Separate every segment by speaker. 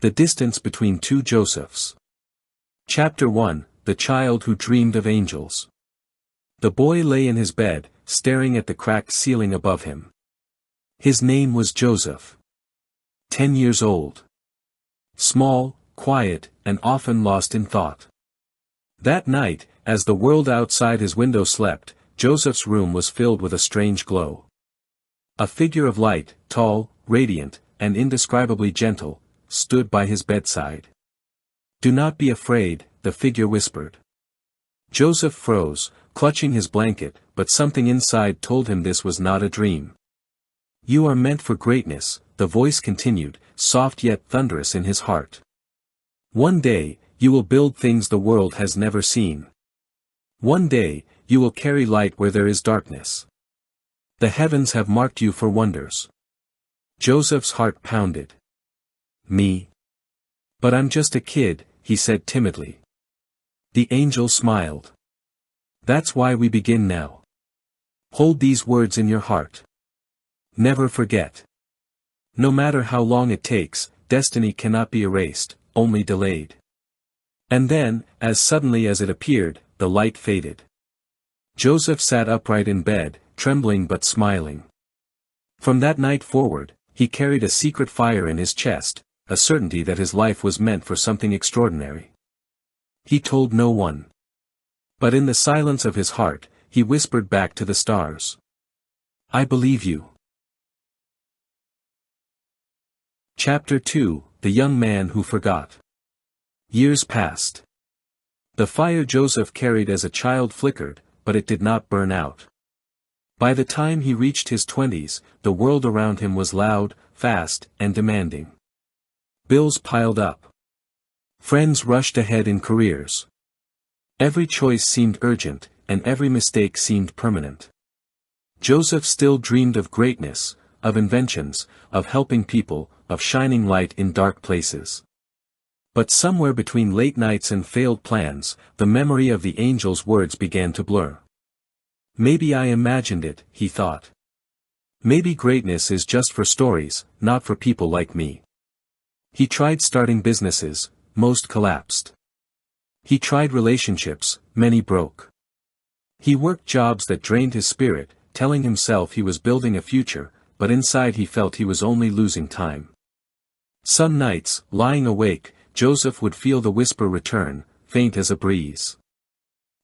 Speaker 1: The distance between two Josephs. Chapter 1, The Child Who Dreamed of Angels. The boy lay in his bed, staring at the cracked ceiling above him. His name was Joseph. 10 years old. Small, quiet, and often lost in thought. That night, as the world outside his window slept, Joseph's room was filled with a strange glow. A figure of light, tall, radiant, and indescribably gentle, stood by his bedside. "Do not be afraid," the figure whispered. Joseph froze, clutching his blanket, but something inside told him this was not a dream. "You are meant for greatness," the voice continued, soft yet thunderous in his heart. "One day, you will build things the world has never seen. One day, you will carry light where there is darkness. The heavens have marked you for wonders." Joseph's heart pounded. "Me? But I'm just a kid," he said timidly. The angel smiled. "That's why we begin now. Hold these words in your heart. Never forget. No matter how long it takes, destiny cannot be erased, only delayed." And then, as suddenly as it appeared, the light faded. Joseph sat upright in bed, trembling but smiling. From that night forward, he carried a secret fire in his chest, a certainty that his life was meant for something extraordinary. He told no one. But in the silence of his heart, he whispered back to the stars, "I believe you." Chapter 2, The Young Man Who Forgot. Years passed. The fire Joseph carried as a child flickered, but it did not burn out. By the time he reached his 20s, the world around him was loud, fast, and demanding. Bills piled up. Friends rushed ahead in careers. Every choice seemed urgent, and every mistake seemed permanent. Joseph still dreamed of greatness, of inventions, of helping people, of shining light in dark places. But somewhere between late nights and failed plans, the memory of the angel's words began to blur. "Maybe I imagined it," he thought. "Maybe greatness is just for stories, not for people like me." He tried starting businesses, most collapsed. He tried relationships, many broke. He worked jobs that drained his spirit, telling himself he was building a future, but inside he felt he was only losing time. Some nights, lying awake, Joseph would feel the whisper return, faint as a breeze.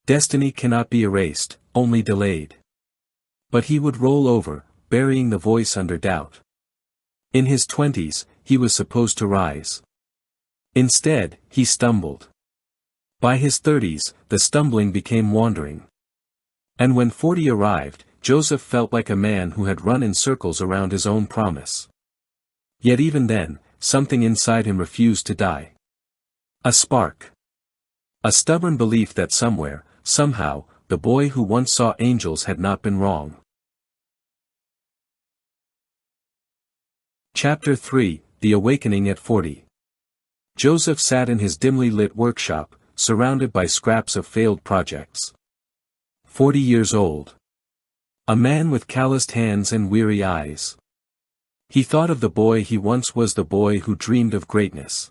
Speaker 1: Destiny cannot be erased, only delayed. But he would roll over, burying the voice under doubt. In his 20s, he was supposed to rise. Instead, he stumbled. By his 30s, the stumbling became wandering. And when 40 arrived, Joseph felt like a man who had run in circles around his own promise. Yet even then, something inside him refused to die. A spark. A stubborn belief that somewhere, somehow, the boy who once saw angels had not been wrong. Chapter 3, The Awakening at 40. Joseph sat in his dimly lit workshop, surrounded by scraps of failed projects. 40 years old. A man with calloused hands and weary eyes. He thought of the boy he once was, the boy who dreamed of greatness.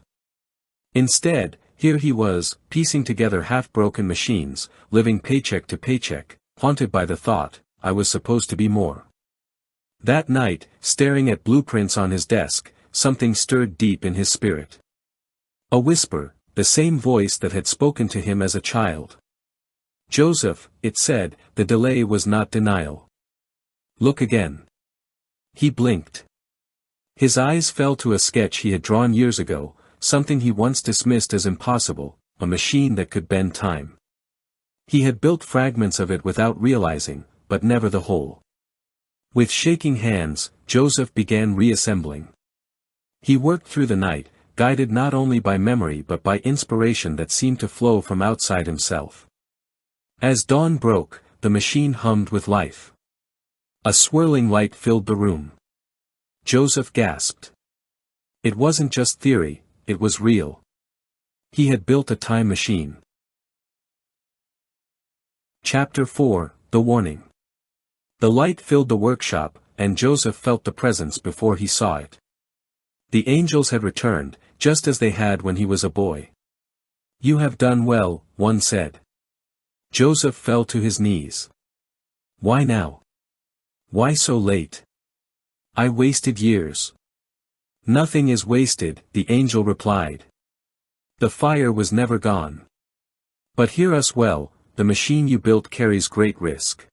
Speaker 1: Instead, here he was, piecing together half-broken machines, living paycheck to paycheck, haunted by the thought, I was supposed to be more. That night, staring at blueprints on his desk, something stirred deep in his spirit. A whisper, the same voice that had spoken to him as a child. "Joseph," it said, "the delay was not denial. Look again." He blinked. His eyes fell to a sketch he had drawn years ago, something he once dismissed as impossible, a machine that could bend time. He had built fragments of it without realizing, but never the whole. With shaking hands, Joseph began reassembling. He worked through the night, guided not only by memory but by inspiration that seemed to flow from outside himself. As dawn broke, the machine hummed with life. A swirling light filled the room. Joseph gasped. It wasn't just theory, it was real. He had built a time machine. Chapter 4, The Warning. The light filled the workshop, and Joseph felt the presence before he saw it. The angels had returned, just as they had when he was a boy. "You have done well," one said. Joseph fell to his knees. "Why now? Why so late? I wasted years." "Nothing is wasted," the angel replied. "The fire was never gone. But hear us well, the machine you built carries great risk.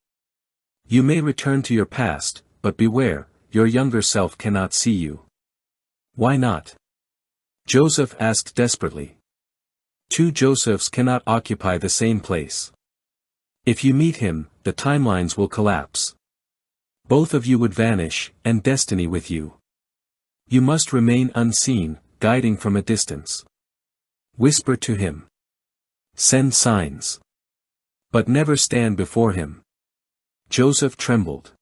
Speaker 1: You may return to your past, but beware, your younger self cannot see you." "Why not?" Joseph asked desperately. "Two Josephs cannot occupy the same place. If you meet him, the timelines will collapse. Both of you would vanish, and destiny with you. You must remain unseen, guiding from a distance. Whisper to him. Send signs. But never stand before him." Joseph trembled.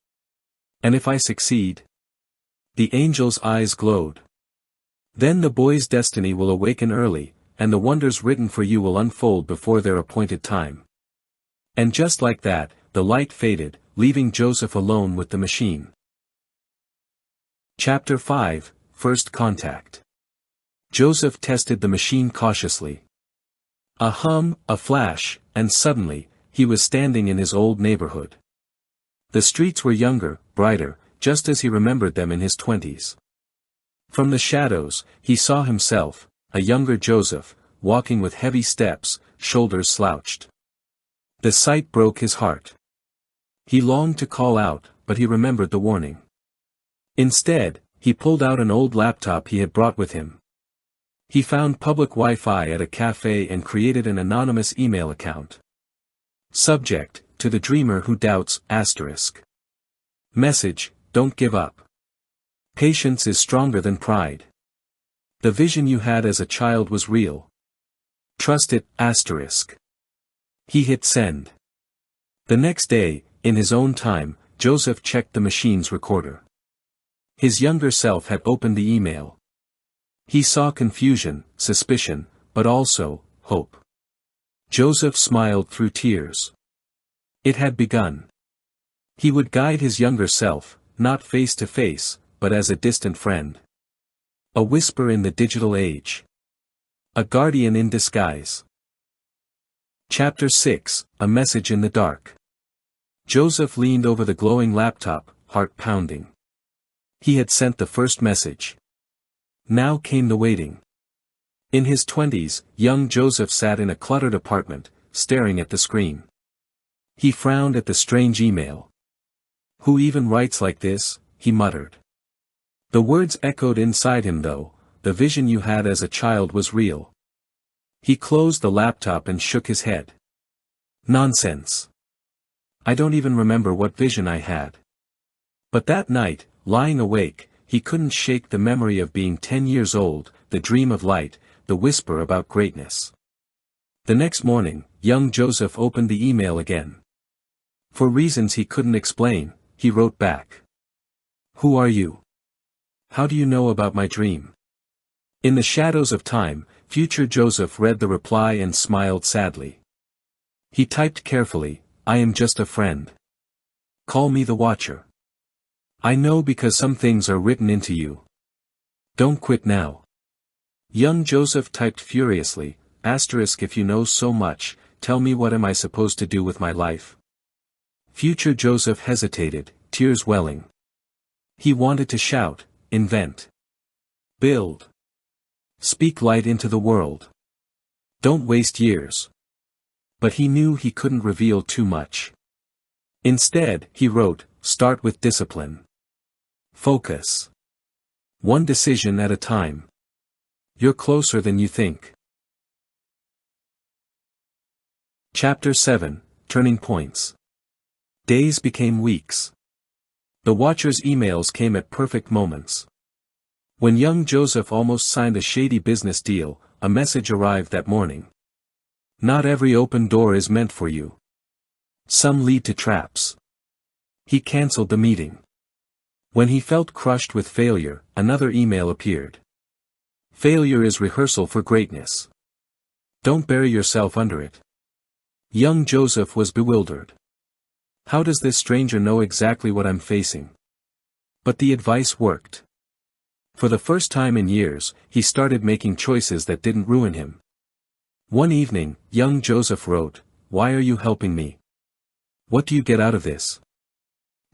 Speaker 1: "And if I succeed?" The angel's eyes glowed. "Then the boy's destiny will awaken early, and the wonders written for you will unfold before their appointed time." And just like that, the light faded, leaving Joseph alone with the machine. Chapter 5, First Contact. Joseph tested the machine cautiously. A hum, a flash, and suddenly, he was standing in his old neighborhood. The streets were younger, brighter, just as he remembered them in his 20s. From the shadows, he saw himself, a younger Joseph, walking with heavy steps, shoulders slouched. The sight broke his heart. He longed to call out, but he remembered the warning. Instead, he pulled out an old laptop he had brought with him. He found public Wi-Fi at a cafe and created an anonymous email account. Subject, to the dreamer who doubts, *. Message, don't give up. Patience is stronger than pride. The vision you had as a child was real. Trust it, *. He hit send. The next day, in his own time, Joseph checked the machine's recorder. His younger self had opened the email. He saw confusion, suspicion, but also, hope. Joseph smiled through tears. It had begun. He would guide his younger self, not face to face, but as a distant friend. A whisper in the digital age. A guardian in disguise. Chapter 6, A Message in the Dark. Joseph leaned over the glowing laptop, heart pounding. He had sent the first message. Now came the waiting. In his 20s, young Joseph sat in a cluttered apartment, staring at the screen. He frowned at the strange email. "Who even writes like this?" he muttered. The words echoed inside him though, the vision you had as a child was real. He closed the laptop and shook his head. Nonsense. I don't even remember what vision I had. But that night, lying awake, he couldn't shake the memory of being 10 years old, the dream of light, the whisper about greatness. The next morning, young Joseph opened the email again. For reasons he couldn't explain, he wrote back. "Who are you? How do you know about my dream?" In the shadows of time, future Joseph read the reply and smiled sadly. He typed carefully, "I am just a friend. Call me the Watcher. I know because some things are written into you. Don't quit now." Young Joseph typed furiously, *, "If you know so much, tell me what am I supposed to do with my life?" Future Joseph hesitated, tears welling. He wanted to shout, invent. Build. Speak light into the world. Don't waste years. But he knew he couldn't reveal too much. Instead, he wrote, "Start with discipline. Focus. One decision at a time. You're closer than you think." Chapter 7, Turning Points. Days became weeks. The Watcher's emails came at perfect moments. When young Joseph almost signed a shady business deal, a message arrived that morning. Not every open door is meant for you. Some lead to traps. He cancelled the meeting. When he felt crushed with failure, another email appeared. Failure is rehearsal for greatness. Don't bury yourself under it. Young Joseph was bewildered. How does this stranger know exactly what I'm facing? But the advice worked. For the first time in years, he started making choices that didn't ruin him. One evening, young Joseph wrote, "Why are you helping me? What do you get out of this?"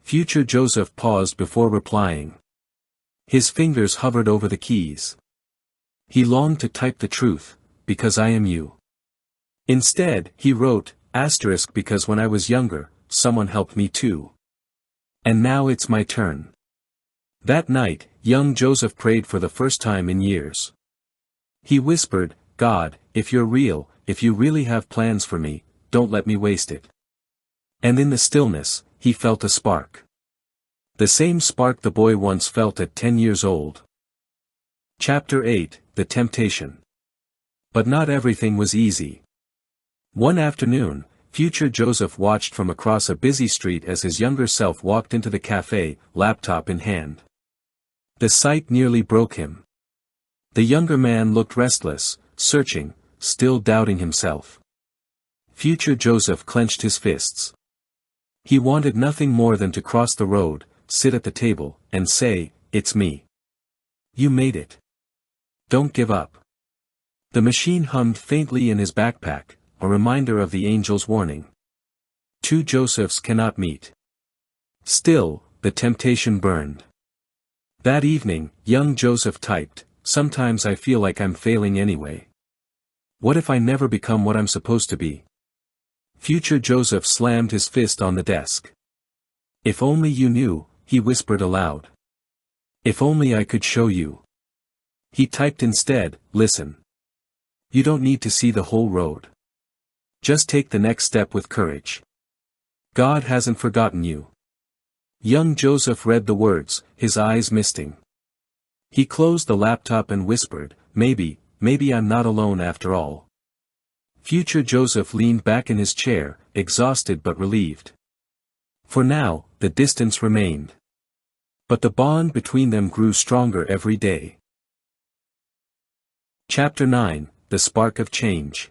Speaker 1: Future Joseph paused before replying. His fingers hovered over the keys. He longed to type the truth, "Because I am you." Instead, he wrote, ** because when I was younger, someone helped me too. And now it's my turn. That night, young Joseph prayed for the first time in years. He whispered, "God, if you're real, if you really have plans for me, don't let me waste it." And in the stillness, he felt a spark. The same spark the boy once felt at 10 years old. Chapter 8, The Temptation. But not everything was easy. One afternoon, future Joseph watched from across a busy street as his younger self walked into the cafe, laptop in hand. The sight nearly broke him. The younger man looked restless, searching, still doubting himself. Future Joseph clenched his fists. He wanted nothing more than to cross the road, sit at the table, and say, "It's me. You made it. Don't give up." The machine hummed faintly in his backpack, a reminder of the angel's warning. Two Josephs cannot meet. Still, the temptation burned. That evening, young Joseph typed, "Sometimes I feel like I'm failing anyway. What if I never become what I'm supposed to be?" Future Joseph slammed his fist on the desk. "If only you knew," he whispered aloud. "If only I could show you." He typed instead, "Listen. You don't need to see the whole road. Just take the next step with courage. God hasn't forgotten you." Young Joseph read the words, his eyes misting. He closed the laptop and whispered, maybe I'm not alone after all." Future Joseph leaned back in his chair, exhausted but relieved. For now, the distance remained. But the bond between them grew stronger every day. Chapter 9, The Spark of Change.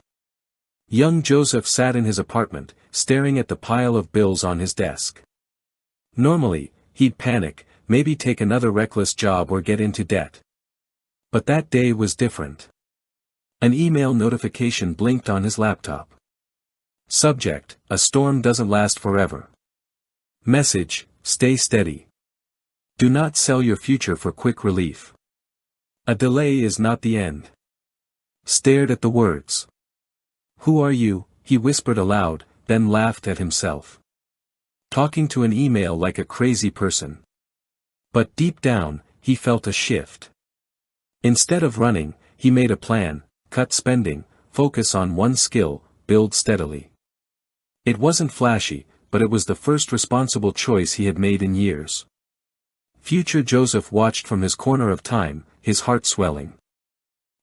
Speaker 1: Young Joseph sat in his apartment, staring at the pile of bills on his desk. Normally, he'd panic, maybe take another reckless job or get into debt. But that day was different. An email notification blinked on his laptop. Subject: "A storm doesn't last forever." Message: "Stay steady. Do not sell your future for quick relief. A delay is not the end." Stared at the words. "Who are you?" he whispered aloud, then laughed at himself. Talking to an email like a crazy person. But deep down, he felt a shift. Instead of running, he made a plan: cut spending, focus on one skill, build steadily. It wasn't flashy, but it was the first responsible choice he had made in years. Future Joseph watched from his corner of time, his heart swelling.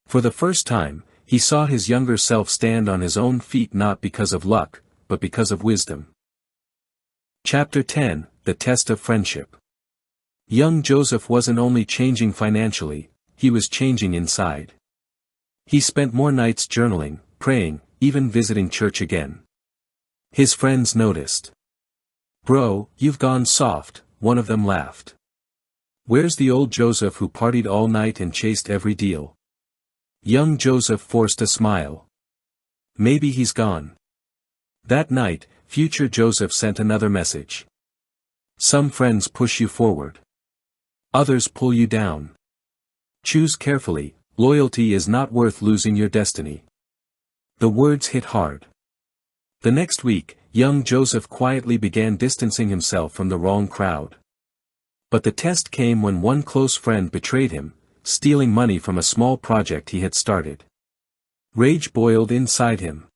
Speaker 1: For the first time, he saw his younger self stand on his own feet not because of luck, but because of wisdom. Chapter 10, The Test of Friendship. Young Joseph wasn't only changing financially, he was changing inside. He spent more nights journaling, praying, even visiting church again. His friends noticed. "Bro, you've gone soft," one of them laughed. "Where's the old Joseph who partied all night and chased every deal?" Young Joseph forced a smile. "Maybe he's gone." That night, future Joseph sent another message. Some friends push you forward. Others pull you down. Choose carefully, loyalty is not worth losing your destiny. The words hit hard. The next week, young Joseph quietly began distancing himself from the wrong crowd. But the test came when one close friend betrayed him, stealing money from a small project he had started. Rage boiled inside him.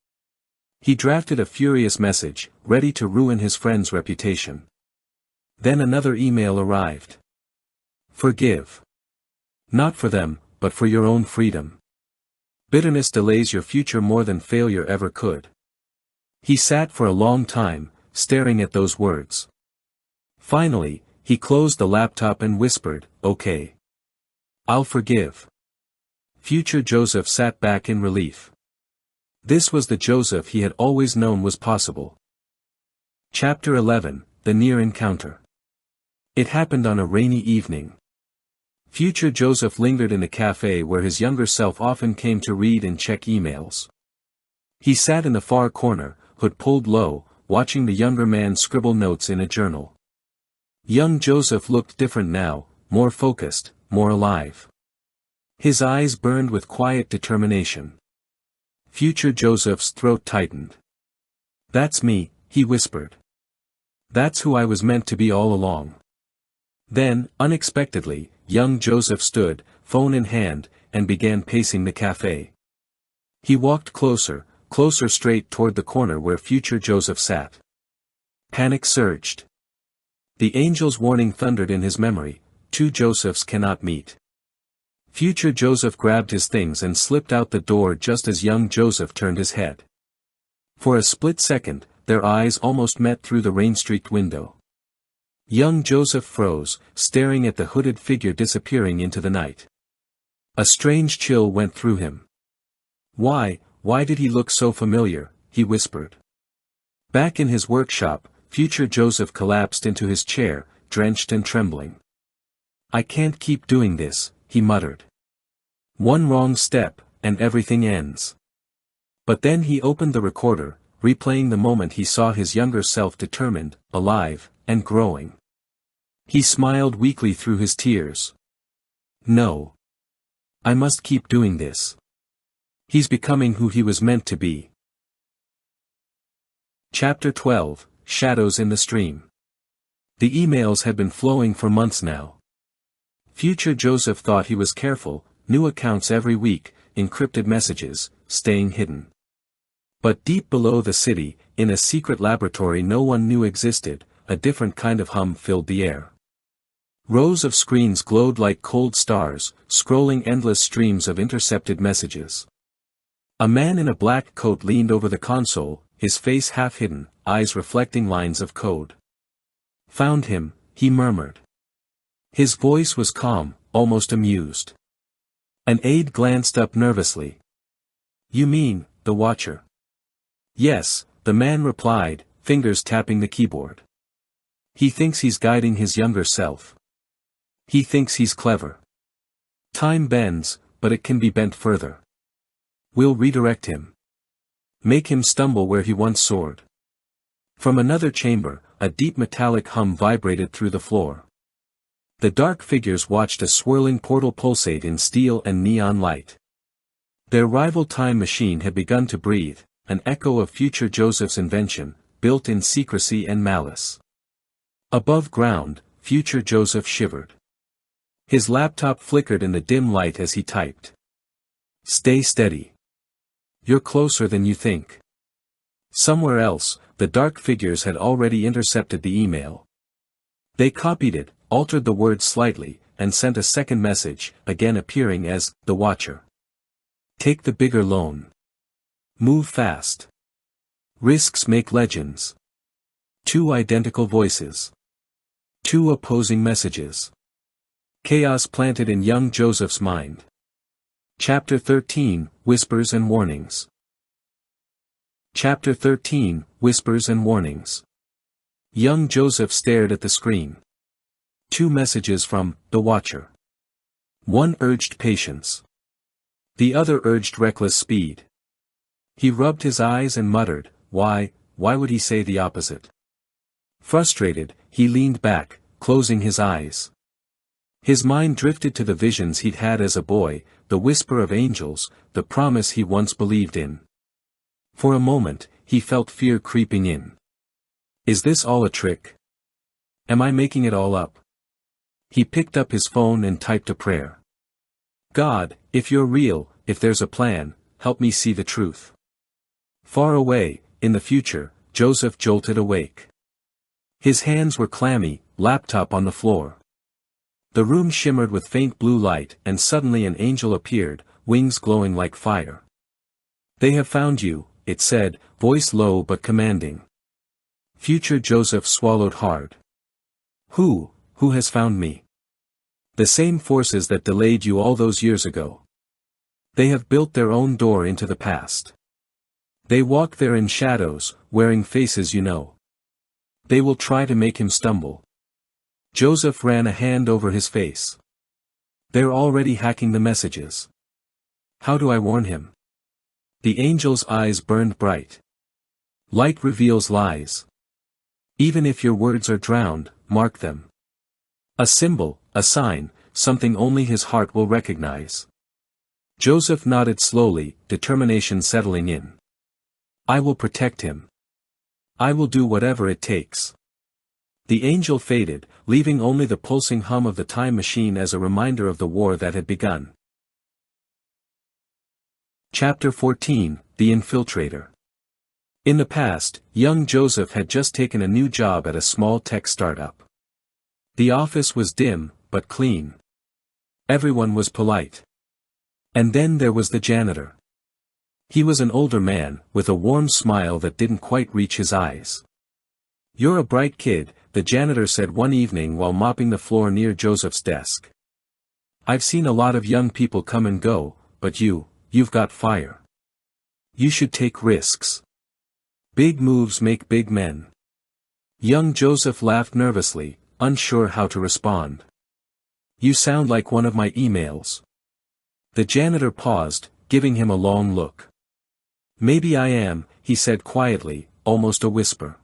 Speaker 1: He drafted a furious message, ready to ruin his friend's reputation. Then another email arrived. "Forgive. Not for them, but for your own freedom. Bitterness delays your future more than failure ever could." He sat for a long time, staring at those words. Finally, he closed the laptop and whispered, "Okay. I'll forgive." Future Joseph sat back in relief. This was the Joseph he had always known was possible. Chapter 11, The Near Encounter. It happened on a rainy evening. Future Joseph lingered in a cafe where his younger self often came to read and check emails. He sat in the far corner, hood pulled low, watching the younger man scribble notes in a journal. Young Joseph looked different now, more focused, more alive. His eyes burned with quiet determination. Future Joseph's throat tightened. "That's me," he whispered. "That's who I was meant to be all along." Then, unexpectedly, young Joseph stood, phone in hand, and began pacing the cafe. He walked closer, closer straight toward the corner where future Joseph sat. Panic surged. The angel's warning thundered in his memory: two Josephs cannot meet. Future Joseph grabbed his things and slipped out the door just as young Joseph turned his head. For a split second, their eyes almost met through the rain-streaked window. Young Joseph froze, staring at the hooded figure disappearing into the night. A strange chill went through him. Why did he look so familiar?" he whispered. Back in his workshop, future Joseph collapsed into his chair, drenched and trembling. "I can't keep doing this," he muttered. "One wrong step, and everything ends." But then he opened the recorder, replaying the moment he saw his younger self determined, alive, and growing. He smiled weakly through his tears. "No. I must keep doing this. He's becoming who he was meant to be." Chapter 12, Shadows in the Stream. The emails had been flowing for months now. Future Joseph thought he was careful, new accounts every week, encrypted messages, staying hidden. But deep below the city, in a secret laboratory no one knew existed, a different kind of hum filled the air. Rows of screens glowed like cold stars, scrolling endless streams of intercepted messages. A man in a black coat leaned over the console, his face half hidden, eyes reflecting lines of code. "Found him," he murmured. His voice was calm, almost amused. An aide glanced up nervously. "You mean, the Watcher?" "Yes," the man replied, fingers tapping the keyboard. "He thinks he's guiding his younger self. He thinks he's clever. Time bends, but it can be bent further. We'll redirect him. Make him stumble where he once soared." From another chamber, a deep metallic hum vibrated through the floor. The dark figures watched a swirling portal pulsate in steel and neon light. Their rival time machine had begun to breathe, an echo of future Joseph's invention, built in secrecy and malice. Above ground, future Joseph shivered. His laptop flickered in the dim light as he typed. "Stay steady. You're closer than you think." Somewhere else, the dark figures had already intercepted the email. They copied it, altered the words slightly, and sent a second message, again appearing as, "The Watcher. Take the bigger loan. Move fast. Risks make legends." Two identical voices. Two opposing messages. Chaos planted in young Joseph's mind. Chapter 13, Whispers and Warnings. Chapter 13, Whispers and Warnings. Young Joseph stared at the screen. Two messages from the Watcher. One urged patience. The other urged reckless speed. He rubbed his eyes and muttered, why would he say the opposite? Frustrated, he leaned back, closing his eyes. His mind drifted to the visions he'd had as a boy, the whisper of angels, the promise he once believed in. For a moment, he felt fear creeping in. Is this all a trick? Am I making it all up? He picked up his phone and typed a prayer. God, if you're real, if there's a plan, help me see the truth. Far away, in the future, Joseph jolted awake. His hands were clammy, laptop on the floor. The room shimmered with faint blue light, and suddenly an angel appeared, wings glowing like fire. They have found you, it said, voice low but commanding. Future Joseph swallowed hard. Who has found me? The same forces that delayed you all those years ago. They have built their own door into the past. They walk there in shadows, wearing faces you know. They will try to make him stumble. Joseph ran a hand over his face. They're already hacking the messages. How do I warn him? The angel's eyes burned bright. Light reveals lies. Even if your words are drowned, mark them. A symbol, a sign, something only his heart will recognize. Joseph nodded slowly, determination settling in. I will protect him. I will do whatever it takes. The angel faded, leaving only the pulsing hum of the time machine as a reminder of the war that had begun. Chapter 14, The Infiltrator. In the past, young Joseph had just taken a new job at a small tech startup. The office was dim, but clean. Everyone was polite. And then there was the janitor. He was an older man, with a warm smile that didn't quite reach his eyes. You're a bright kid, the janitor said one evening while mopping the floor near Joseph's desk. I've seen a lot of young people come and go, but you've got fire. You should take risks. Big moves make big men. Young Joseph laughed nervously, unsure how to respond. You sound like one of my emails. The janitor paused, giving him a long look. Maybe I am, he said quietly, almost a whisper.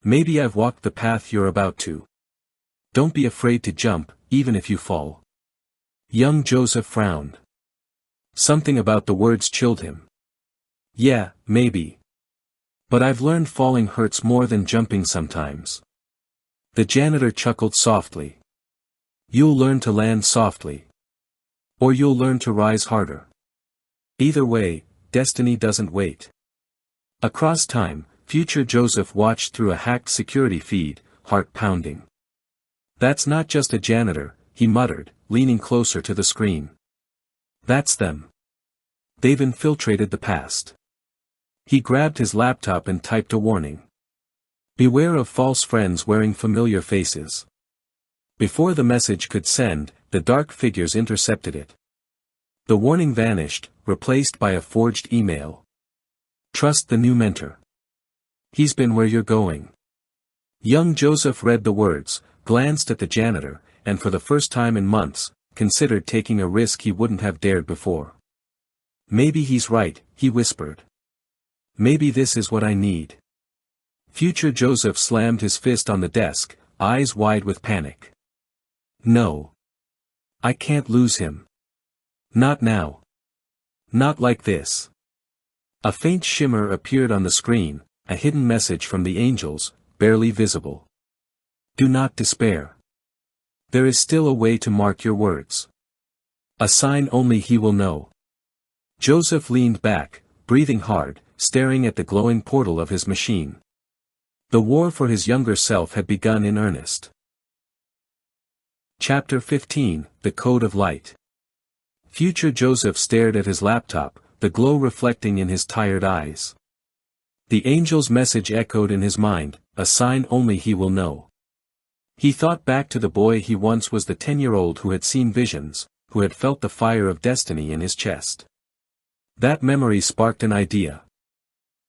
Speaker 1: Maybe I've walked the path you're about to. Don't be afraid to jump, even if you fall. Young Joseph frowned. Something about the words chilled him. Yeah, maybe. But I've learned falling hurts more than jumping sometimes. The janitor chuckled softly. You'll learn to land softly. Or you'll learn to rise harder. Either way, destiny doesn't wait. Across time, future Joseph watched through a hacked security feed, heart pounding. That's not just a janitor, he muttered, leaning closer to the screen. That's them. They've infiltrated the past. He grabbed his laptop and typed a warning. Beware of false friends wearing familiar faces. Before the message could send, the dark figures intercepted it. The warning vanished, replaced by a forged email. Trust the new mentor. He's been where you're going. Young Joseph read the words, glanced at the janitor, and for the first time in months, considered taking a risk he wouldn't have dared before. Maybe he's right, he whispered. Maybe this is what I need. Future Joseph slammed his fist on the desk, eyes wide with panic. No. I can't lose him. Not now. Not like this. A faint shimmer appeared on the screen, a hidden message from the angels, barely visible. Do not despair. There is still a way to mark your words. A sign only he will know. Joseph leaned back, breathing hard, staring at the glowing portal of his machine. The war for his younger self had begun in earnest. Chapter 15, The Code of Light. Future Joseph stared at his laptop, the glow reflecting in his tired eyes. The angel's message echoed in his mind, a sign only he will know. He thought back to the boy he once was, the 10-year-old who had seen visions, who had felt the fire of destiny in his chest. That memory sparked an idea.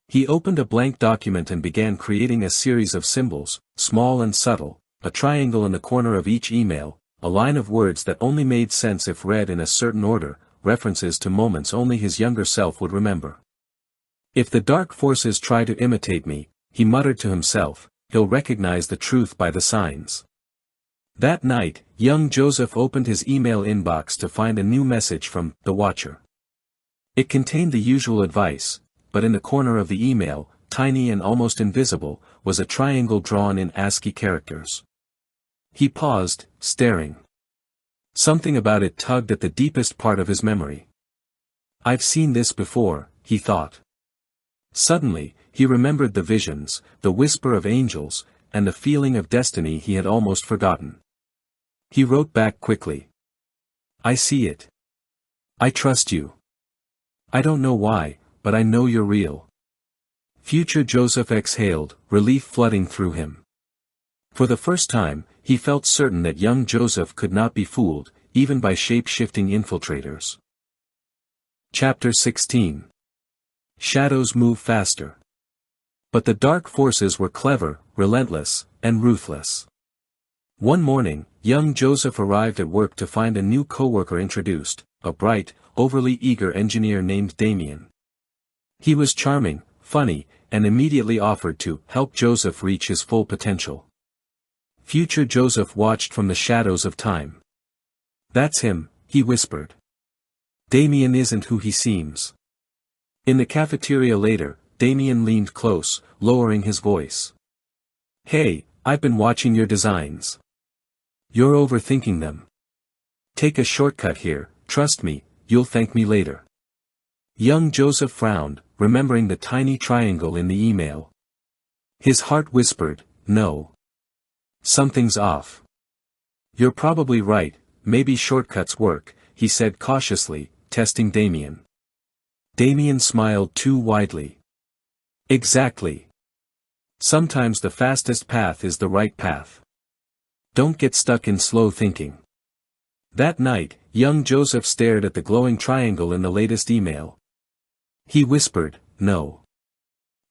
Speaker 1: He opened a blank document and began creating a series of symbols, small and subtle, a triangle in the corner of each email, a line of words that only made sense if read in a certain order, references to moments only his younger self would remember. If the dark forces try to imitate me, he muttered to himself, he'll recognize the truth by the signs. That night, young Joseph opened his email inbox to find a new message from the Watcher. It contained the usual advice, but in the corner of the email, tiny and almost invisible, was a triangle drawn in ASCII characters. He paused, staring. Something about it tugged at the deepest part of his memory. I've seen this before, he thought. Suddenly, he remembered the visions, the whisper of angels, and the feeling of destiny he had almost forgotten. He wrote back quickly. I see it. I trust you. I don't know why, but I know you're real. Future Joseph exhaled, relief flooding through him. For the first time, he felt certain that young Joseph could not be fooled, even by shape-shifting infiltrators. Chapter 16. Shadows move faster. But the dark forces were clever, relentless, and ruthless. One morning, young Joseph arrived at work to find a new coworker introduced, a bright, overly eager engineer named Damien. He was charming, funny, and immediately offered to help Joseph reach his full potential. Future Joseph watched from the shadows of time. "That's him," he whispered. "Damien isn't who he seems." In the cafeteria later, Damien leaned close, lowering his voice. "Hey, I've been watching your designs. You're overthinking them. Take a shortcut here, trust me, you'll thank me later." Young Joseph frowned, remembering the tiny triangle in the email. His heart whispered, "No. Something's off." "You're probably right, maybe shortcuts work," he said cautiously, testing Damien. Damien smiled too widely. "Exactly. Sometimes the fastest path is the right path. Don't get stuck in slow thinking." That night, young Joseph stared at the glowing triangle in the latest email. He whispered, "No.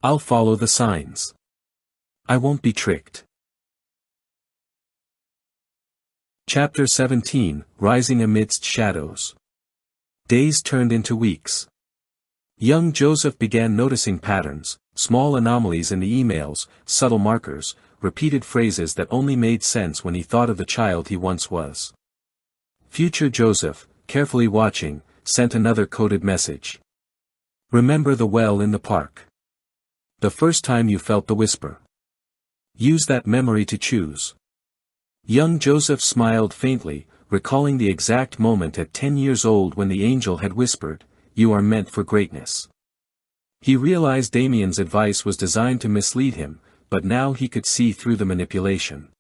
Speaker 1: I'll follow the signs. I won't be tricked." Chapter 17, Rising Amidst Shadows. Days turned into weeks. Young Joseph began noticing patterns, small anomalies in the emails, subtle markers, repeated phrases that only made sense when he thought of the child he once was. Future Joseph, carefully watching, sent another coded message. "Remember the well in the park. The first time you felt the whisper. Use that memory to choose." Young Joseph smiled faintly, recalling the exact moment at 10 years old when the angel had whispered, "You are meant for greatness." He realized Damien's advice was designed to mislead him, but now he could see through the manipulation.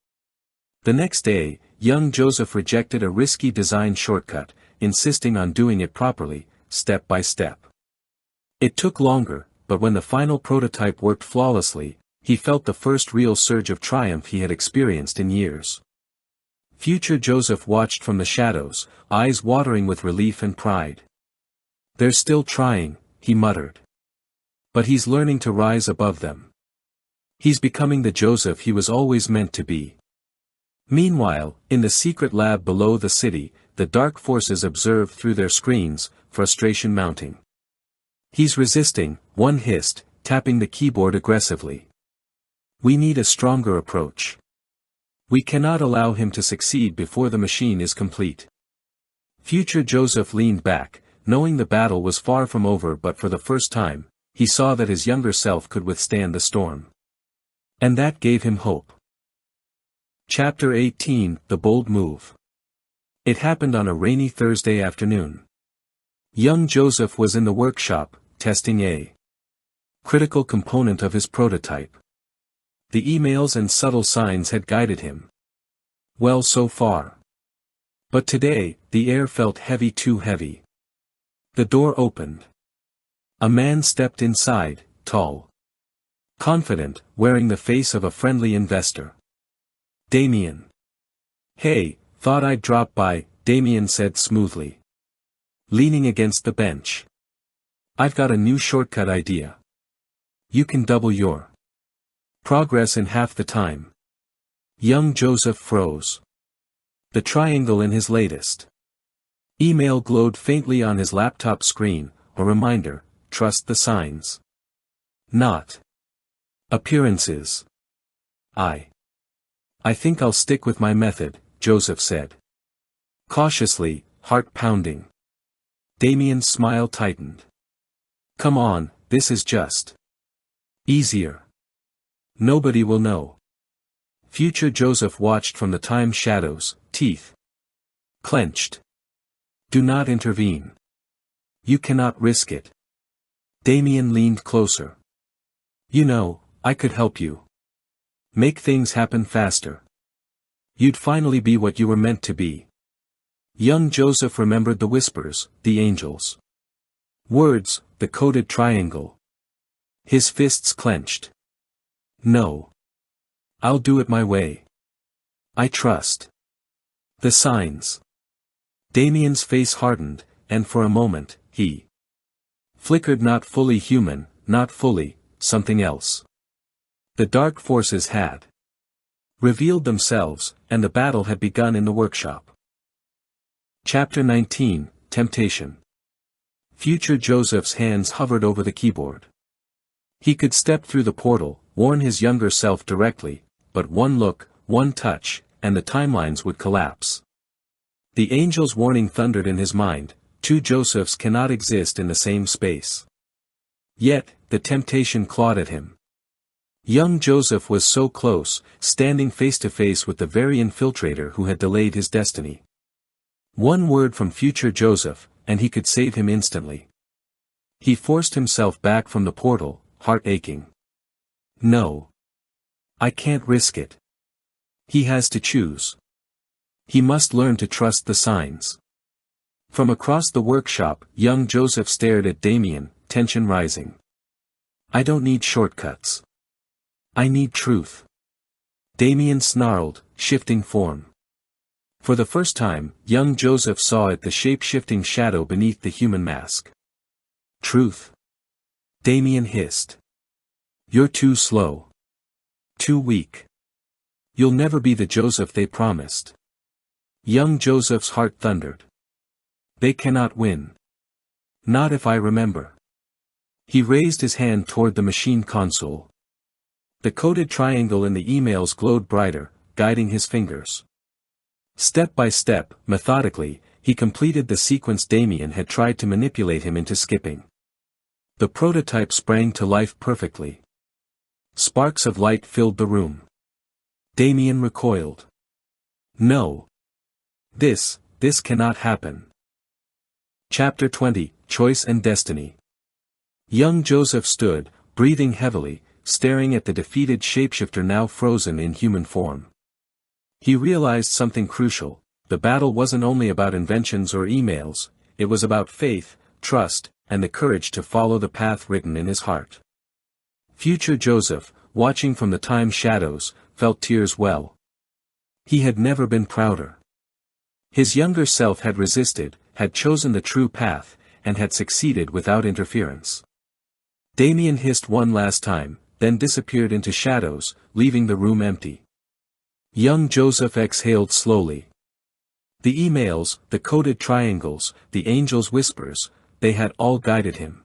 Speaker 1: The next day, young Joseph rejected a risky design shortcut, insisting on doing it properly, step by step. It took longer, but when the final prototype worked flawlessly, he felt the first real surge of triumph he had experienced in years. Future Joseph watched from the shadows, eyes watering with relief and pride. "They're still trying," he muttered. "But he's learning to rise above them. He's becoming the Joseph he was always meant to be." Meanwhile, in the secret lab below the city, the dark forces observed through their screens, frustration mounting. "He's resisting," one hissed, tapping the keyboard aggressively. "We need a stronger approach. We cannot allow him to succeed before the machine is complete." Future Joseph leaned back, knowing the battle was far from over, but for the first time, he saw that his younger self could withstand the storm. And that gave him hope. Chapter 18, The Bold Move. It happened on a rainy Thursday afternoon. Young Joseph was in the workshop, testing a critical component of his prototype. The emails and subtle signs had guided him. Well so far. But today, the air felt heavy, too heavy. The door opened. A man stepped inside, tall, confident, wearing the face of a friendly investor. "Damien." "Hey, thought I'd drop by," Damien said smoothly, leaning against the bench. "I've got a new shortcut idea. You can double your progress in half the time." Young Joseph froze. The triangle in his latest email glowed faintly on his laptop screen, a reminder, trust the signs. Not appearances. I think I'll stick with my method," Joseph said. Cautiously, heart pounding. Damien's smile tightened. "Come on, this is just easier. Nobody will know." Future Joseph watched from the time shadows, teeth clenched. "Do not intervene. You cannot risk it." Damien leaned closer. "You know, I could help you. Make things happen faster. You'd finally be what you were meant to be." Young Joseph remembered the whispers, the angels' words, the coded triangle. His fists clenched. "No. I'll do it my way. I trust the signs." Damien's face hardened, and for a moment, he flickered. Not fully human, not fully, something else. The dark forces had revealed themselves, and the battle had begun in the workshop. Chapter 19, Temptation. Future Joseph's hands hovered over the keyboard. He could step through the portal, warn his younger self directly, but one look, one touch, and the timelines would collapse. The angel's warning thundered in his mind: two Josephs cannot exist in the same space. Yet, the temptation clawed at him. Young Joseph was so close, standing face to face with the very infiltrator who had delayed his destiny. One word from future Joseph, and he could save him instantly. He forced himself back from the portal, heart aching. No. I can't risk it. He has to choose. He must learn to trust the signs. From across the workshop, young Joseph stared at Damien, tension rising. I don't need shortcuts. I need truth. Damien snarled, shifting form. For the first time, young Joseph saw it, the shape-shifting shadow beneath the human mask. Truth. Damien hissed. You're too slow. Too weak. You'll never be the Joseph they promised. Young Joseph's heart thundered. They cannot win. Not if I remember. He raised his hand toward the machine console. The coded triangle in the emails glowed brighter, guiding his fingers. Step by step, methodically, he completed the sequence Damien had tried to manipulate him into skipping. The prototype sprang to life perfectly. Sparks of light filled the room. Damien recoiled. No. This cannot happen. Chapter 20, Choice and Destiny. Young Joseph stood, breathing heavily, staring at the defeated shapeshifter now frozen in human form. He realized something crucial: the battle wasn't only about inventions or emails, it was about faith, trust, and the courage to follow the path written in his heart. Future Joseph, watching from the time shadows, felt tears well. He had never been prouder. His younger self had resisted, had chosen the true path, and had succeeded without interference. Damien hissed one last time, then disappeared into shadows, leaving the room empty. Young Joseph exhaled slowly. The emails, the coded triangles, the angel's whispers, they had all guided him.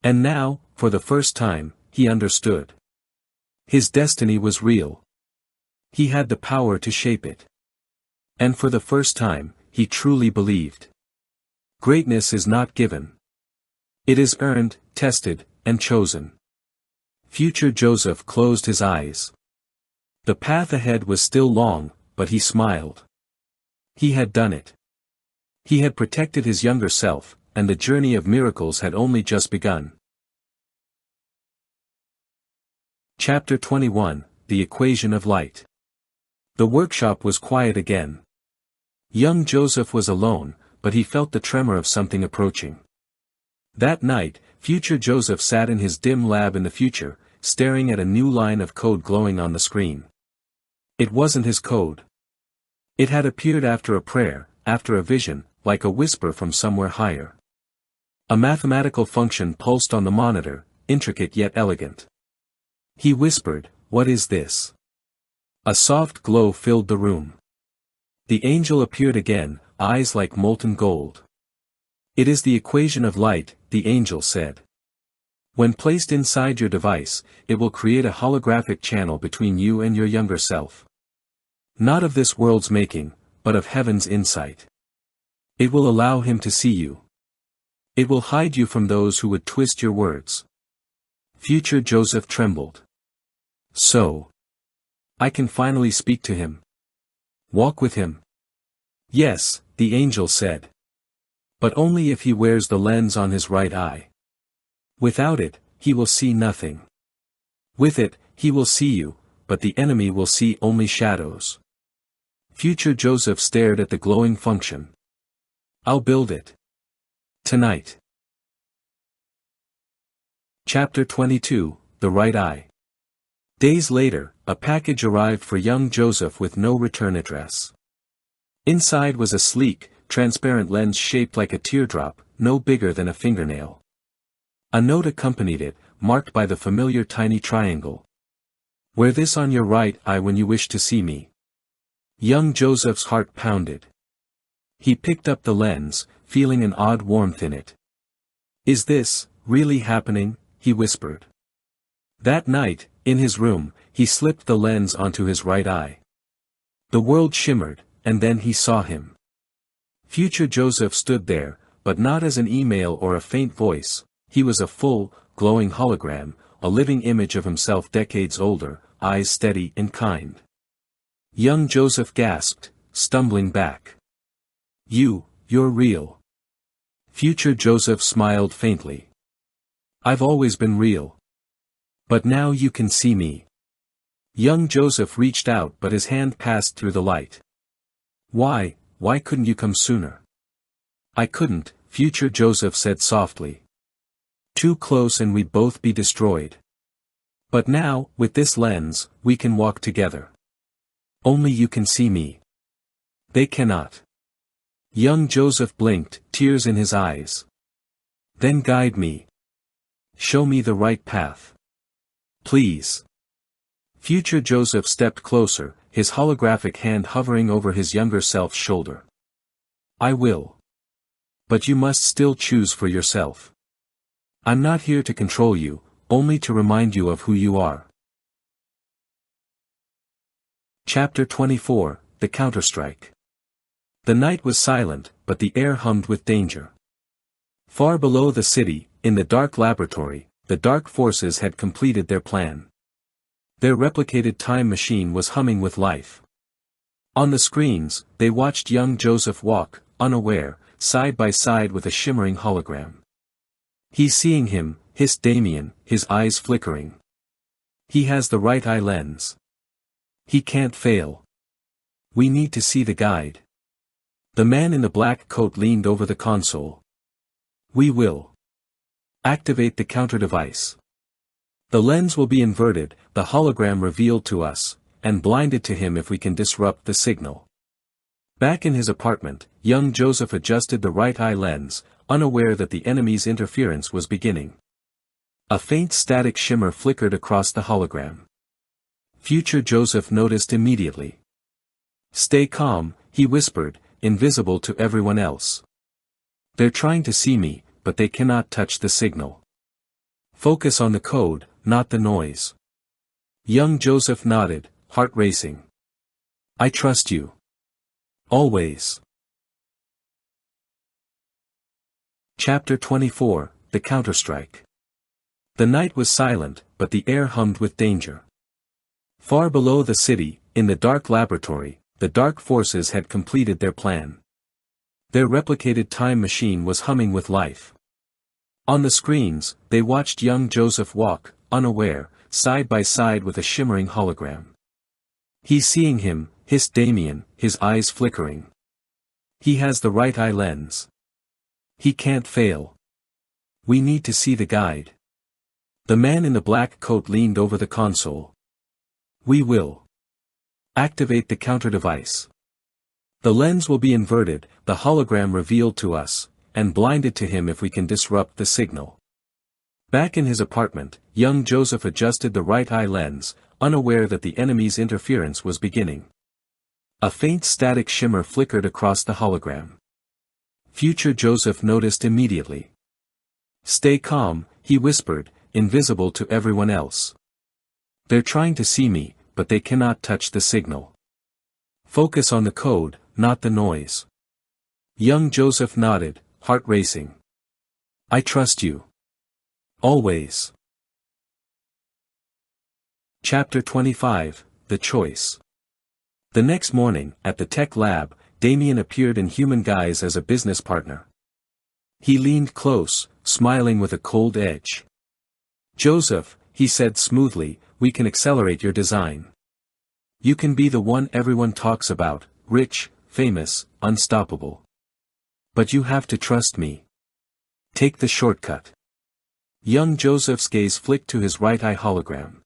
Speaker 1: And now, for the first time, he understood. His destiny was real. He had the power to shape it. And for the first time, he truly believed. Greatness is not given. It is earned, tested, and chosen. Future Joseph closed his eyes. The path ahead was still long, but he smiled. He had done it. He had protected his younger self, and the journey of miracles had only just begun. Chapter 21, The Equation of Light. The workshop was quiet again. Young Joseph was alone, but he felt the tremor of something approaching. That night, future Joseph sat in his dim lab in the future, staring at a new line of code glowing on the screen. It wasn't his code. It had appeared after a prayer, after a vision, like a whisper from somewhere higher. A mathematical function pulsed on the monitor, intricate yet elegant. He whispered, "What is this?" A soft glow filled the room. The angel appeared again, eyes like molten gold. "It is the equation of light," the angel said. "When placed inside your device, it will create a holographic channel between you and your younger self. Not of this world's making, but of heaven's insight. It will allow him to see you. It will hide you from those who would twist your words." Future Joseph trembled. So. I can finally speak to him. Walk with him. Yes, the angel said. But only if he wears the lens on his right eye. Without it, he will see nothing. With it, he will see you, but the enemy will see only shadows. Future Joseph stared at the glowing function. I'll build it. Tonight. Chapter 22, The Right Eye. Days later, a package arrived for young Joseph with no return address. Inside was a sleek, transparent lens shaped like a teardrop, no bigger than a fingernail. A note accompanied it, marked by the familiar tiny triangle. Wear this on your right eye when you wish to see me. Young Joseph's heart pounded. He picked up the lens, feeling an odd warmth in it. Is this really happening? He whispered. That night, in his room, he slipped the lens onto his right eye. The world shimmered, and then he saw him. Future Joseph stood there, but not as an email or a faint voice. He was a full, glowing hologram, a living image of himself decades older, eyes steady and kind. Young Joseph gasped, stumbling back. You're real. Future Joseph smiled faintly. I've always been real. But now you can see me. Young Joseph reached out, but his hand passed through the light. Why couldn't you come sooner? I couldn't, Future Joseph said softly. Too close and we'd both be destroyed. But now, with this lens, we can walk together. Only you can see me. They cannot. Young Joseph blinked, tears in his eyes. Then guide me. Show me the right path. Please. Future Joseph stepped closer, his holographic hand hovering over his younger self's shoulder. I will. But you must still choose for yourself. I'm not here to control you, only to remind you of who you are. Chapter 24, The Counterstrike. The night was silent, but the air hummed with danger. Far below the city, in the dark laboratory, the dark forces had completed their plan. Their replicated time machine was humming with life. On the screens, they watched young Joseph walk, unaware, side by side with a shimmering hologram. He's seeing him, hissed Damien, his eyes flickering. He has the right eye lens. He can't fail. We need to see the guide. The man in the black coat leaned over the console. We will. Activate the counter device. The lens will be inverted, the hologram revealed to us, and blinded to him if we can disrupt the signal. Back in his apartment, young Joseph adjusted the right eye lens, unaware that the enemy's interference was beginning. A faint static shimmer flickered across the hologram. Future Joseph noticed immediately. Stay calm, he whispered, invisible to everyone else. They're trying to see me, but they cannot touch the signal. Focus on the code, not the noise. Young Joseph nodded, heart racing. I trust you. Always. Chapter 24, The Counterstrike. The night was silent, but the air hummed with danger. Far below the city, in the dark laboratory, the dark forces had completed their plan. Their replicated time machine was humming with life. On the screens, they watched young Joseph walk, unaware, side by side with a shimmering hologram. He's seeing him, hissed Damien, his eyes flickering. He has the right eye lens. He can't fail. We need to see the guide. The man in the black coat leaned over the console. We will. Activate the counter device. The lens will be inverted, the hologram revealed to us, and blinded to him if we can disrupt the signal. Back in his apartment, young Joseph adjusted the right eye lens, unaware that the enemy's interference was beginning. A faint static shimmer flickered across the hologram. Future Joseph noticed immediately. Stay calm, he whispered, invisible to everyone else. They're trying to see me, but they cannot touch the signal. Focus on the code, not the noise. Young Joseph nodded, heart racing. I trust you. Always. Chapter 25, The Choice. The next morning, at the tech lab, Damien appeared in human guise as a business partner. He leaned close, smiling with a cold edge. Joseph, he said smoothly, we can accelerate your design. You can be the one everyone talks about, rich, famous, unstoppable. But you have to trust me. Take the shortcut. Young Joseph's gaze flicked to his right eye hologram.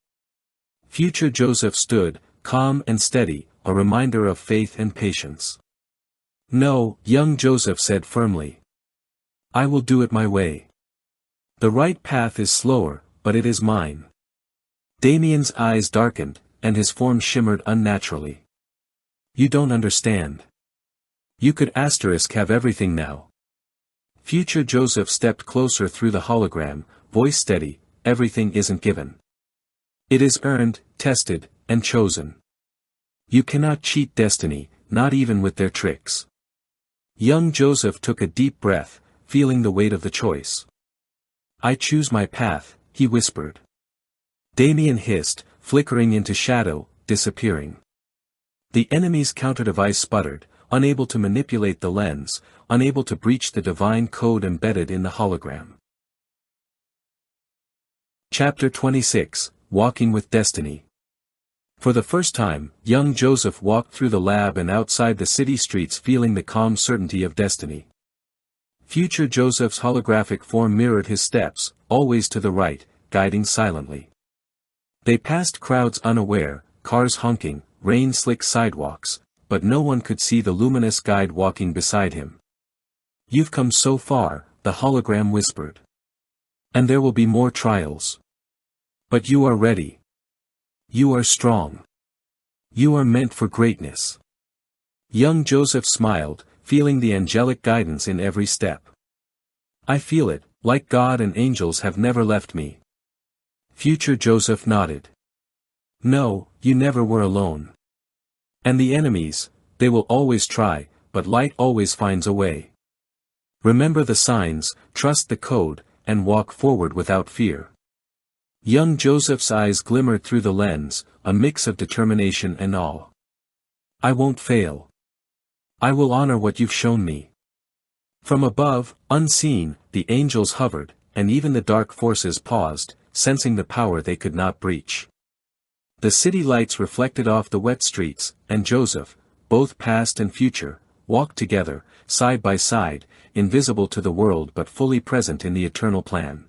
Speaker 1: Future Joseph stood, calm and steady, a reminder of faith and patience. No, young Joseph said firmly. I will do it my way. The right path is slower, but it is mine. Damien's eyes darkened, and his form shimmered unnaturally. You don't understand. You could have everything now. Future Joseph stepped closer through the hologram, voice steady, everything isn't given. It is earned, tested, and chosen. You cannot cheat destiny, not even with their tricks. Young Joseph took a deep breath, feeling the weight of the choice. I choose my path, he whispered. Damien hissed, flickering into shadow, disappearing. The enemy's counter-device sputtered, unable to manipulate the lens, unable to breach the divine code embedded in the hologram. Chapter 26, Walking with Destiny. For the first time, young Joseph walked through the lab and outside the city streets feeling the calm certainty of destiny. Future Joseph's holographic form mirrored his steps, always to the right, guiding silently. They passed crowds unaware, cars honking, rain-slick sidewalks, but no one could see the luminous guide walking beside him. You've come so far, the hologram whispered. And there will be more trials. But you are ready. You are strong. You are meant for greatness. Young Joseph smiled, feeling the angelic guidance in every step. I feel it, like God and angels have never left me. Future Joseph nodded. No, you never were alone. And the enemies, they will always try, but light always finds a way. Remember the signs, trust the code, and walk forward without fear. Young Joseph's eyes glimmered through the lens, a mix of determination and awe. I won't fail. I will honor what you've shown me. From above, unseen, the angels hovered, and even the dark forces paused, sensing the power they could not breach. The city lights reflected off the wet streets, and Joseph, both past and future, walked together, side by side, invisible to the world but fully present in the eternal plan.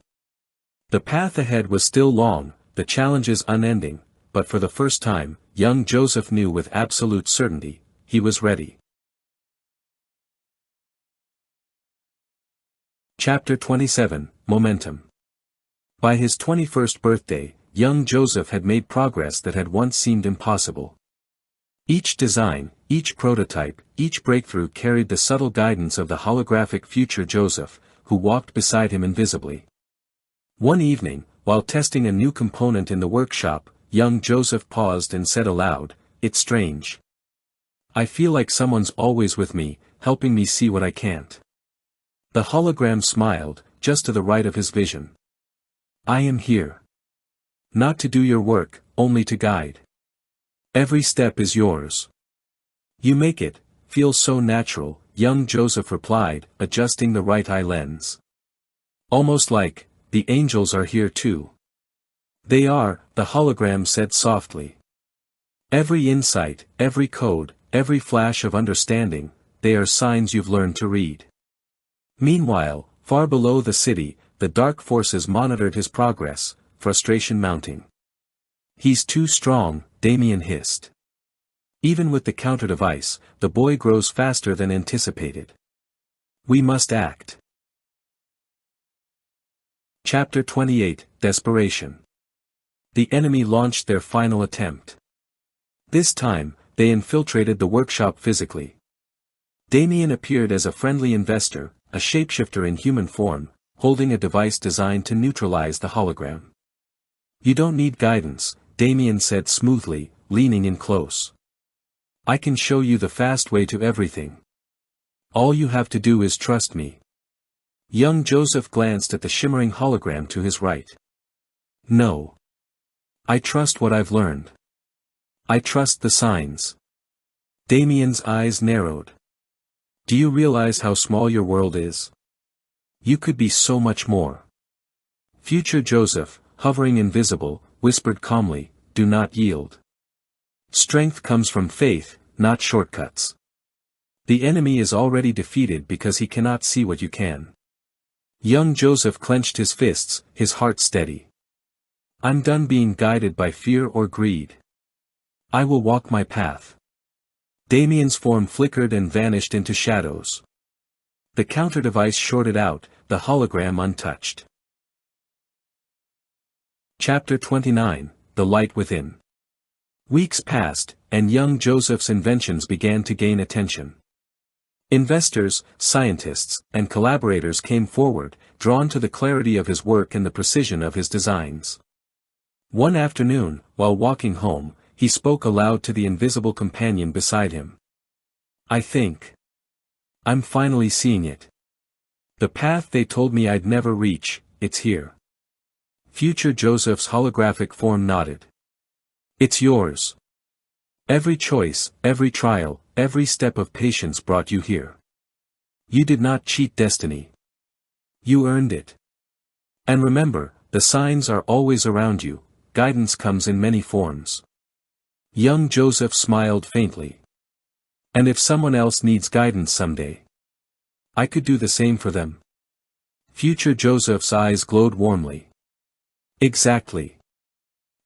Speaker 1: The path ahead was still long, the challenges unending, but for the first time, young Joseph knew with absolute certainty, he was ready. Chapter 27, Momentum. By his 21st birthday, young Joseph had made progress that had once seemed impossible. Each design, each prototype, each breakthrough carried the subtle guidance of the holographic future Joseph, who walked beside him invisibly. One evening, while testing a new component in the workshop, young Joseph paused and said aloud, "It's strange. I feel like someone's always with me, helping me see what I can't." The hologram smiled, just to the right of his vision. I am here. Not to do your work, only to guide. Every step is yours. You make it feel so natural, young Joseph replied, adjusting the right eye lens. Almost like, the angels are here too. They are, the hologram said softly. Every insight, every code, every flash of understanding, they are signs you've learned to read. Meanwhile, far below the city, the dark forces monitored his progress, frustration mounting. He's too strong, Damien hissed. Even with the counter-device, the boy grows faster than anticipated. We must act. Chapter 28, Desperation. The enemy launched their final attempt. This time, they infiltrated the workshop physically. Damien appeared as a friendly investor, a shapeshifter in human form, holding a device designed to neutralize the hologram. You don't need guidance, Damien said smoothly, leaning in close. I can show you the fast way to everything. All you have to do is trust me. Young Joseph glanced at the shimmering hologram to his right. No. I trust what I've learned. I trust the signs. Damien's eyes narrowed. Do you realize how small your world is? You could be so much more. Future Joseph, hovering invisible, whispered calmly, do not yield. Strength comes from faith, not shortcuts. The enemy is already defeated because he cannot see what you can. Young Joseph clenched his fists, his heart steady. I'm done being guided by fear or greed. I will walk my path. Damien's form flickered and vanished into shadows. The counter-device shorted out, the hologram untouched. Chapter 29, the light within. Weeks passed, and young Joseph's inventions began to gain attention. Investors, scientists, and collaborators came forward, drawn to the clarity of his work and the precision of his designs. One afternoon, while walking home, he spoke aloud to the invisible companion beside him. "I think I'm finally seeing it. The path they told me I'd never reach, it's here." Future Joseph's holographic form nodded. "It's yours. Every choice, every trial, every step of patience brought you here. You did not cheat destiny. You earned it. And remember, the signs are always around you, guidance comes in many forms." Young Joseph smiled faintly. "And if someone else needs guidance someday, I could do the same for them." Future Joseph's eyes glowed warmly. "Exactly.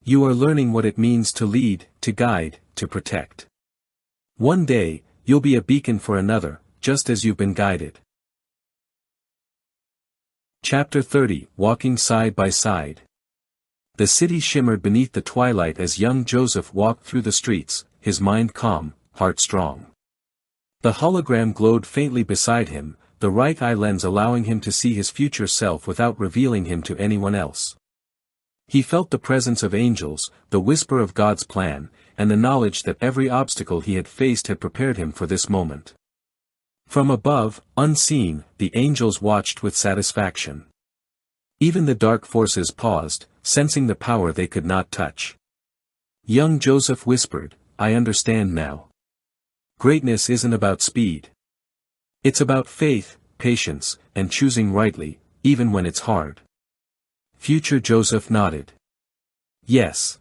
Speaker 1: You are learning what it means to lead, to guide, to protect. One day, you'll be a beacon for another, just as you've been guided." Chapter 30, Walking Side by Side. The city shimmered beneath the twilight as young Joseph walked through the streets, his mind calm, heart strong. The hologram glowed faintly beside him, the right eye lens allowing him to see his future self without revealing him to anyone else. He felt the presence of angels, the whisper of God's plan, and the knowledge that every obstacle he had faced had prepared him for this moment. From above, unseen, the angels watched with satisfaction. Even the dark forces paused, sensing the power they could not touch. Young Joseph whispered, "I understand now. Greatness isn't about speed. It's about faith, patience, and choosing rightly, even when it's hard." Future Joseph nodded. "Yes.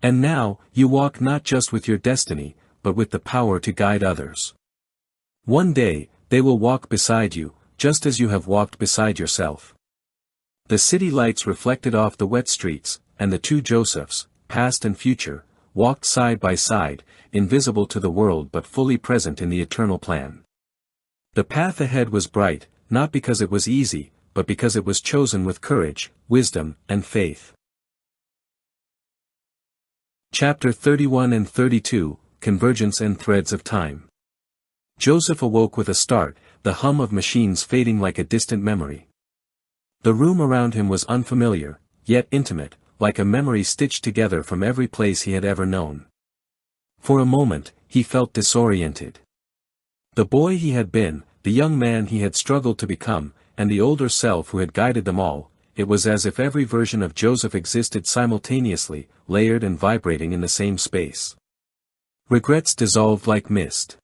Speaker 1: And now, you walk not just with your destiny, but with the power to guide others. One day, they will walk beside you, just as you have walked beside yourself." The city lights reflected off the wet streets, and the two Josephs, past and future, walked side by side, invisible to the world but fully present in the eternal plan. The path ahead was bright, not because it was easy, but because it was chosen with courage, wisdom, and faith. Chapter 31 and 32, Convergence and Threads of Time. Joseph awoke with a start, the hum of machines fading like a distant memory. The room around him was unfamiliar, yet intimate, like a memory stitched together from every place he had ever known. For a moment, he felt disoriented. The boy he had been, the young man he had struggled to become, and the older self who had guided them all, it was as if every version of Joseph existed simultaneously, layered and vibrating in the same space. Regrets dissolved like mist.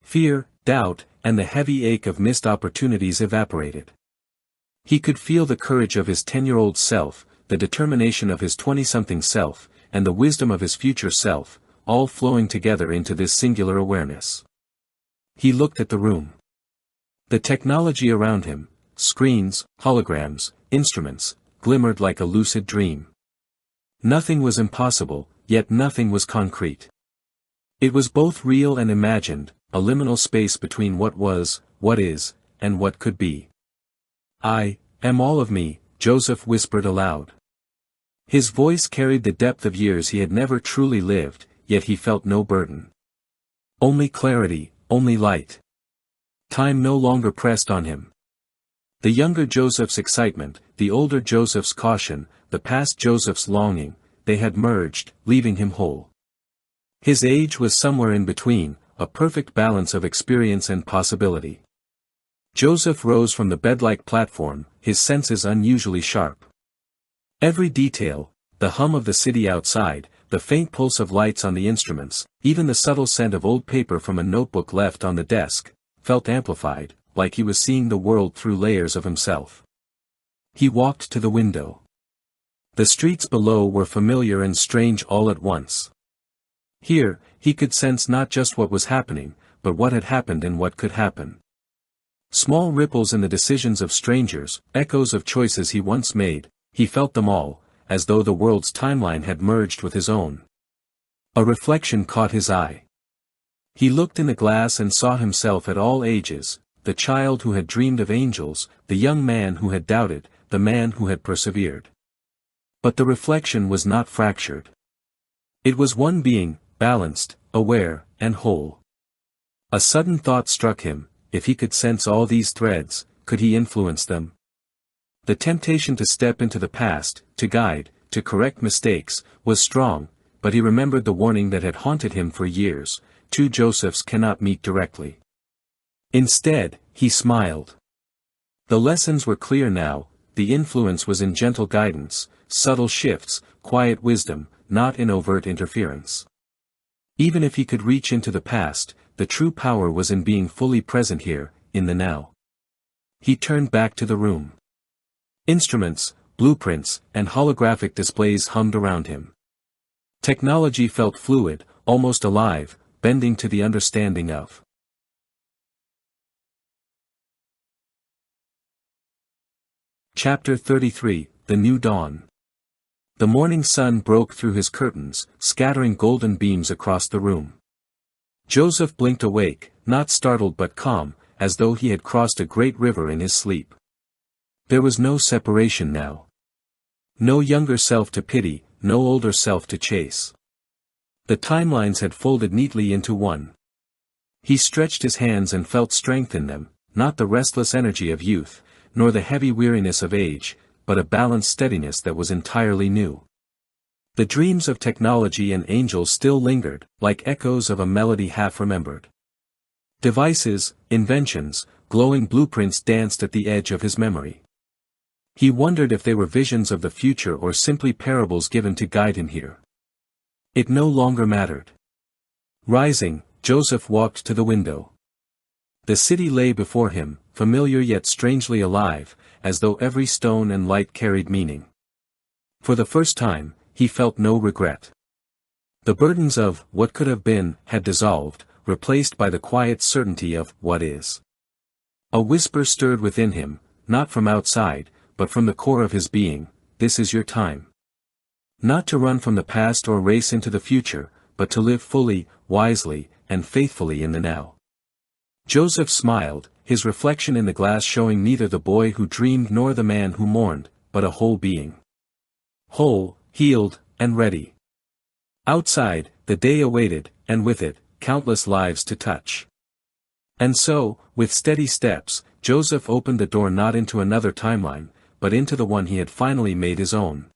Speaker 1: Fear, doubt, and the heavy ache of missed opportunities evaporated. He could feel the courage of his 10-year-old self, the determination of his 20-something self, and the wisdom of his future self, all flowing together into this singular awareness. He looked at the room. The technology around him, screens, holograms, instruments, glimmered like a lucid dream. Nothing was impossible, yet nothing was concrete. It was both real and imagined, a liminal space between what was, what is, and what could be. "I am all of me," Joseph whispered aloud. His voice carried the depth of years he had never truly lived, yet he felt no burden. Only clarity, only light. Time no longer pressed on him. The younger Joseph's excitement, the older Joseph's caution, the past Joseph's longing, they had merged, leaving him whole. His age was somewhere in between, a perfect balance of experience and possibility. Joseph rose from the bed-like platform, his senses unusually sharp. Every detail, the hum of the city outside, the faint pulse of lights on the instruments, even the subtle scent of old paper from a notebook left on the desk, felt amplified, like he was seeing the world through layers of himself. He walked to the window. The streets below were familiar and strange all at once. Here, he could sense not just what was happening, but what had happened and what could happen. Small ripples in the decisions of strangers, echoes of choices he once made, he felt them all, as though the world's timeline had merged with his own. A reflection caught his eye. He looked in the glass and saw himself at all ages, the child who had dreamed of angels, the young man who had doubted, the man who had persevered. But the reflection was not fractured. It was one being, balanced, aware, and whole. A sudden thought struck him: if he could sense all these threads, could he influence them? The temptation to step into the past, to guide, to correct mistakes, was strong, but he remembered the warning that had haunted him for years: two Josephs cannot meet directly. Instead, he smiled. The lessons were clear now: the influence was in gentle guidance, subtle shifts, quiet wisdom, not in overt interference. Even if he could reach into the past, the true power was in being fully present here, in the now. He turned back to the room. Instruments, blueprints, and holographic displays hummed around him. Technology felt fluid, almost alive, bending to the understanding of. Chapter 33, The New Dawn. The morning sun broke through his curtains, scattering golden beams across the room. Joseph blinked awake, not startled but calm, as though he had crossed a great river in his sleep. There was no separation now. No younger self to pity, no older self to chase. The timelines had folded neatly into one. He stretched his hands and felt strength in them, not the restless energy of youth, nor the heavy weariness of age, but a balanced steadiness that was entirely new. The dreams of technology and angels still lingered, like echoes of a melody half-remembered. Devices, inventions, glowing blueprints danced at the edge of his memory. He wondered if they were visions of the future or simply parables given to guide him here. It no longer mattered. Rising, Joseph walked to the window. The city lay before him, familiar yet strangely alive, as though every stone and light carried meaning. For the first time, he felt no regret. The burdens of what could have been had dissolved, replaced by the quiet certainty of what is. A whisper stirred within him, not from outside, but from the core of his being: this is your time. Not to run from the past or race into the future, but to live fully, wisely, and faithfully in the now. Joseph smiled, his reflection in the glass showing neither the boy who dreamed nor the man who mourned, but a whole being. Whole, healed, and ready. Outside, the day awaited, and with it, countless lives to touch. And so, with steady steps, Joseph opened the door not into another timeline, but into the one he had finally made his own.